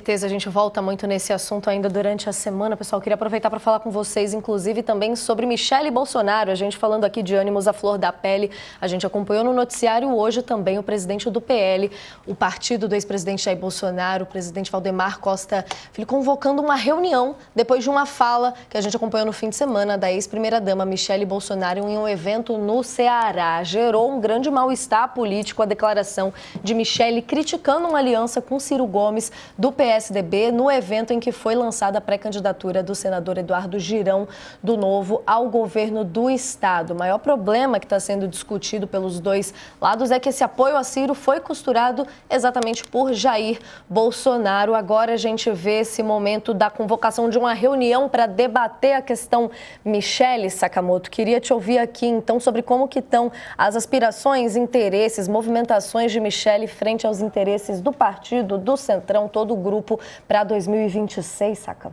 certeza, a gente volta muito nesse assunto ainda durante a semana. Pessoal, queria aproveitar para falar com vocês, inclusive, também sobre Michele Bolsonaro. A gente falando aqui de ânimos à flor da pele. A gente acompanhou no noticiário hoje também o presidente do PL, o partido do ex-presidente Jair Bolsonaro, o presidente Valdemar Costa Filho, convocando uma reunião depois de uma fala que a gente acompanhou no fim de semana da ex-primeira-dama Michele Bolsonaro em um evento no Ceará. Gerou um grande mal-estar político a declaração de Michele criticando uma aliança com Ciro Gomes, do PSDB, no evento em que foi lançada a pré-candidatura do senador Eduardo Girão, do Novo, ao governo do estado. O maior problema que está sendo discutido pelos dois lados é que esse apoio a Ciro foi costurado exatamente por Jair Bolsonaro. Agora a gente vê esse momento da convocação de uma reunião para debater a questão. Michele Sakamoto, queria te ouvir aqui então sobre como que estão as aspirações, interesses, movimentações de Michele frente aos interesses do partido, do Centrão, todo o grupo para 2026, Saca?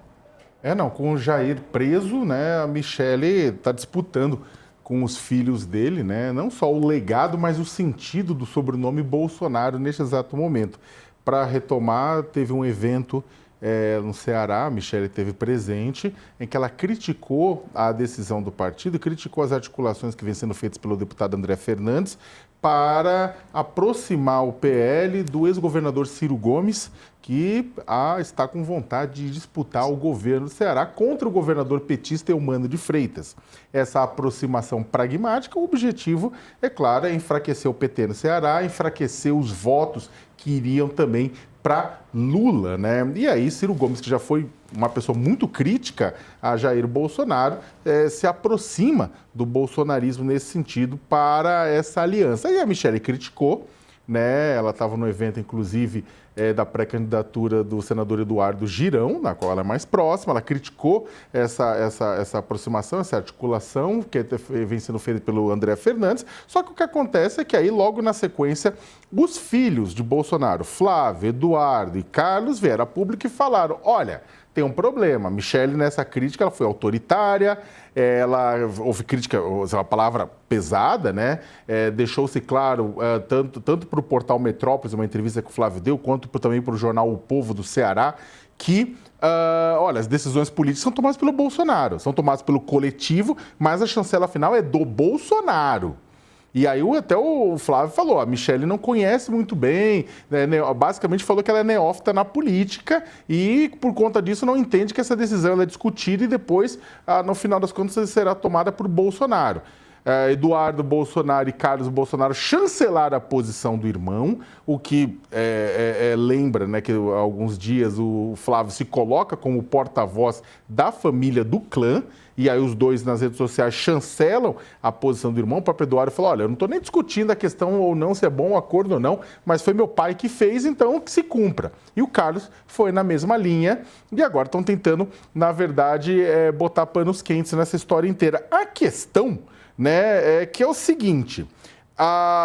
Com o Jair preso, né, a Michele está disputando com os filhos dele, né, não só o legado, mas o sentido do sobrenome Bolsonaro neste exato momento. Para retomar, teve um evento no Ceará, a Michele esteve presente, em que ela criticou a decisão do partido, criticou as articulações que vêm sendo feitas pelo deputado André Fernandes para aproximar o PL do ex-governador Ciro Gomes, que está com vontade de disputar o governo do Ceará contra o governador petista Eumano de Freitas. Essa aproximação pragmática, o objetivo, é claro, é enfraquecer o PT no Ceará, enfraquecer os votos que iriam também para Lula, né? E aí Ciro Gomes, que já foi uma pessoa muito crítica a Jair Bolsonaro, se aproxima do bolsonarismo nesse sentido para essa aliança. E a Michele criticou, né? Ela estava no evento, inclusive, da pré-candidatura do senador Eduardo Girão, na qual ela é mais próxima. Ela criticou essa aproximação, essa articulação que vem sendo feita pelo André Fernandes. Só que o que acontece é que aí, logo na sequência, os filhos de Bolsonaro, Flávio, Eduardo e Carlos, vieram a público e falaram: olha, tem um problema. Michele, nessa crítica, ela foi autoritária, houve crítica, uma palavra pesada, né? Deixou-se claro, tanto para o portal Metrópolis, uma entrevista que o Flávio deu, quanto também para o jornal O Povo do Ceará, que, olha, as decisões políticas são tomadas pelo Bolsonaro, são tomadas pelo coletivo, mas a chancela final é do Bolsonaro. E aí até o Flávio falou, a Michele não conhece muito bem, né, basicamente falou que ela é neófita na política e, por conta disso, não entende que essa decisão é discutida e depois, no final das contas, será tomada por Bolsonaro. Eduardo Bolsonaro e Carlos Bolsonaro chancelaram a posição do irmão, o que lembra, né, que há alguns dias o Flávio se coloca como porta-voz da família do clã, e aí os dois nas redes sociais chancelam a posição do irmão. O próprio Eduardo falou: olha, eu não estou nem discutindo a questão ou não, se é bom o acordo ou não, mas foi meu pai que fez, então que se cumpra. E o Carlos foi na mesma linha e agora estão tentando, na verdade, botar panos quentes nessa história inteira. A questão, né, é que é o seguinte,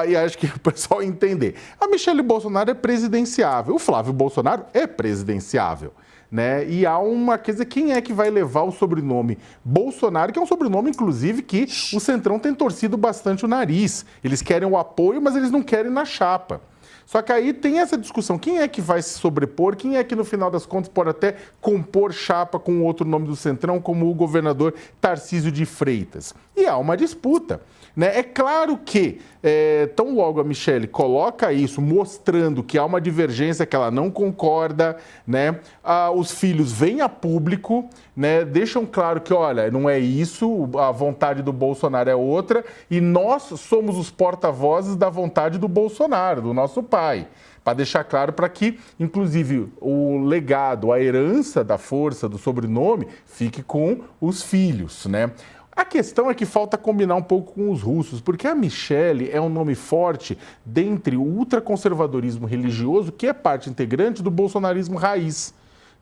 e acho que o pessoal entender, a Michele Bolsonaro é presidenciável, o Flávio Bolsonaro é presidenciável, né? E há uma coisa, quem é que vai levar o sobrenome Bolsonaro, que é um sobrenome, inclusive, que o Centrão tem torcido bastante o nariz. Eles querem o apoio, mas eles não querem na chapa. Só que aí tem essa discussão, quem é que vai se sobrepor, quem é que no final das contas pode até compor chapa com outro nome do Centrão, como o governador Tarcísio de Freitas. E há uma disputa, né? É claro que, tão logo a Michele coloca isso, mostrando que há uma divergência, que ela não concorda, né? Os filhos vêm a público, né? Deixam claro que, olha, não é isso, a vontade do Bolsonaro é outra, e nós somos os porta-vozes da vontade do Bolsonaro, do nosso pai. Para deixar claro, para que, inclusive, o legado, a herança da força do sobrenome fique com os filhos, né? A questão é que falta combinar um pouco com os russos, porque a Michele é um nome forte dentre o ultraconservadorismo religioso, que é parte integrante do bolsonarismo raiz,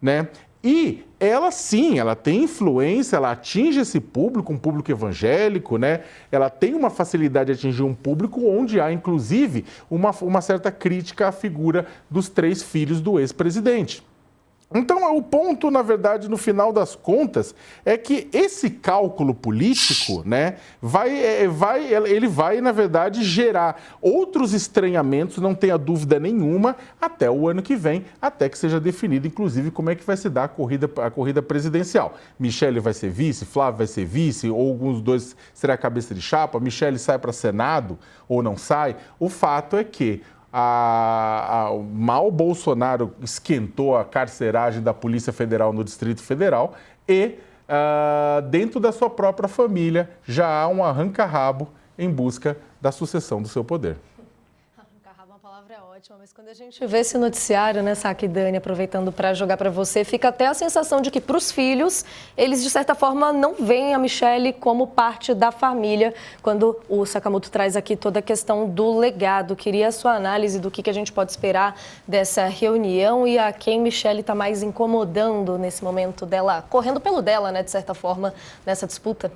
né? E ela sim, ela tem influência, ela atinge esse público, um público evangélico, né? Ela tem uma facilidade de atingir um público onde há, inclusive, uma certa crítica à figura dos 3 filhos do ex-presidente. Então, o ponto, na verdade, no final das contas, é que esse cálculo político, né, ele vai, na verdade, gerar outros estranhamentos, não tenha dúvida nenhuma, até o ano que vem, até que seja definido, inclusive, como é que vai se dar a corrida presidencial. Michele vai ser vice, Flávio vai ser vice, ou alguns dois será cabeça de chapa, Michele sai para Senado ou não sai. O fato é que mal Bolsonaro esquentou a carceragem da Polícia Federal no Distrito Federal e, dentro da sua própria família, já há um arranca-rabo em busca da sucessão do seu poder. Arranca-rabo, uma palavra é ótima, mas quando a gente vê esse noticiário, né, Saki e Dani, aproveitando para jogar para você, fica até a sensação de que para os filhos, eles de certa forma não veem a Michele como parte da família, quando o Sakamoto traz aqui toda a questão do legado. Queria a sua análise do que a gente pode esperar dessa reunião e a quem Michele está mais incomodando nesse momento dela, correndo pelo dela, né, de certa forma, nessa disputa.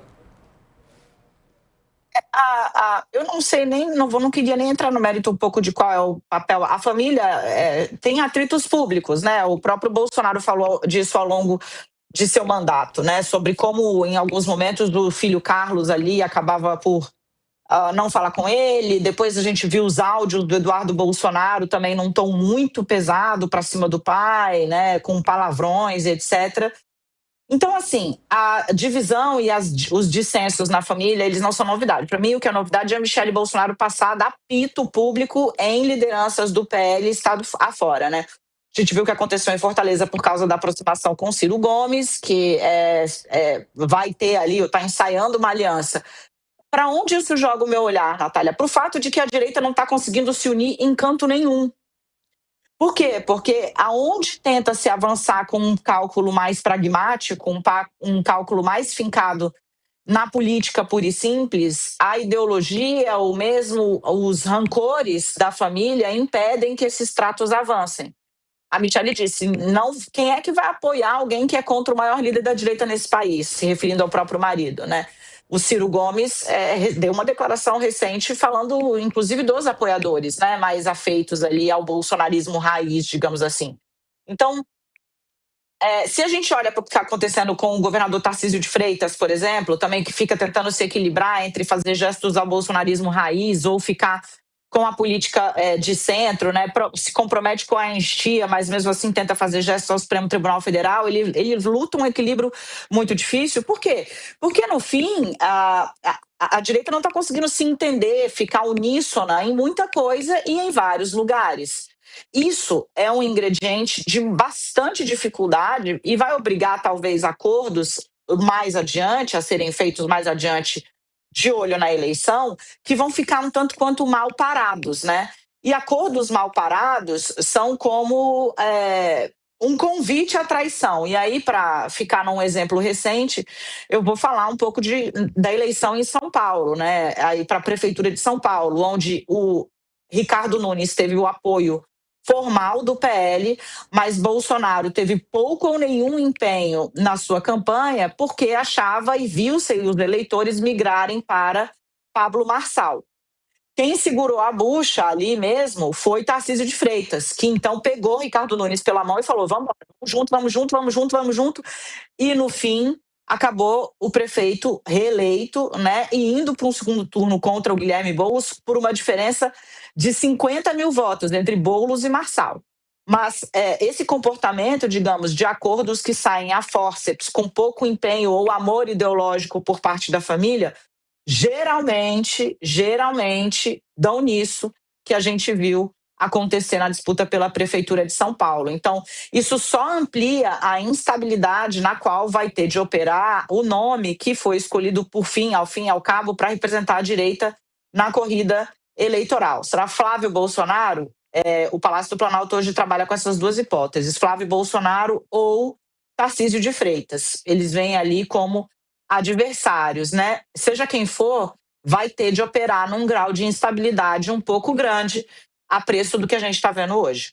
Eu não sei não queria nem entrar no mérito um pouco de qual é o papel. A família tem atritos públicos, né? O próprio Bolsonaro falou disso ao longo de seu mandato, né? Sobre como, em alguns momentos, o filho Carlos ali acabava por não falar com ele. Depois a gente viu os áudios do Eduardo Bolsonaro também num tom muito pesado para cima do pai, né? Com palavrões, etc. Então, assim, a divisão e os dissensos na família, eles não são novidade. Para mim, o que é novidade é a Michele Bolsonaro passar a dar pito público em lideranças do PL estado afora, né? A gente viu o que aconteceu em Fortaleza por causa da aproximação com Ciro Gomes, que vai ter ali, está ensaiando uma aliança. Para onde isso joga o meu olhar, Natália? Para o fato de que a direita não está conseguindo se unir em canto nenhum. Por quê? Porque aonde tenta se avançar com um cálculo mais pragmático, um cálculo mais fincado na política pura e simples, a ideologia ou mesmo os rancores da família impedem que esses tratos avancem. A Michele disse, quem é que vai apoiar alguém que é contra o maior líder da direita nesse país, se referindo ao próprio marido, né? O Ciro Gomes deu uma declaração recente falando, inclusive, dos apoiadores, né, mais afeitos ali ao bolsonarismo raiz, digamos assim. Então, se a gente olha para o que está acontecendo com o governador Tarcísio de Freitas, por exemplo, também que fica tentando se equilibrar entre fazer gestos ao bolsonarismo raiz ou ficar com a política de centro, né, se compromete com a anistia, mas mesmo assim tenta fazer gestos ao Supremo Tribunal Federal, ele luta um equilíbrio muito difícil. Por quê? Porque, no fim, a direita não está conseguindo se entender, ficar uníssona em muita coisa e em vários lugares. Isso é um ingrediente de bastante dificuldade e vai obrigar, talvez, acordos mais adiante, a serem feitos mais adiante, de olho na eleição, que vão ficar um tanto quanto mal parados, né? E acordos mal parados são como um convite à traição. E aí, para ficar num exemplo recente, eu vou falar um pouco da eleição em São Paulo, né? Aí para a Prefeitura de São Paulo, onde o Ricardo Nunes teve o apoio formal do PL, mas Bolsonaro teve pouco ou nenhum empenho na sua campanha porque achava e viu os eleitores migrarem para Pablo Marçal. Quem segurou a bucha ali mesmo foi Tarcísio de Freitas, que então pegou Ricardo Nunes pela mão e falou, vamos junto, vamos junto, vamos junto, vamos junto. E no fim, acabou o prefeito reeleito, né, e indo para um segundo turno contra o Guilherme Boulos por uma diferença de 50 mil votos entre Boulos e Marçal. Mas esse comportamento, digamos, de acordos que saem a fórceps, com pouco empenho ou amor ideológico por parte da família, geralmente dão nisso que a gente viu acontecer na disputa pela Prefeitura de São Paulo. Então, isso só amplia a instabilidade na qual vai ter de operar o nome que foi escolhido por fim e ao cabo, para representar a direita na corrida eleitoral. Será Flávio Bolsonaro? O Palácio do Planalto hoje trabalha com essas duas hipóteses, Flávio Bolsonaro ou Tarcísio de Freitas. Eles vêm ali como adversários, né? Seja quem for, vai ter de operar num grau de instabilidade um pouco grande a preço do que a gente está vendo hoje.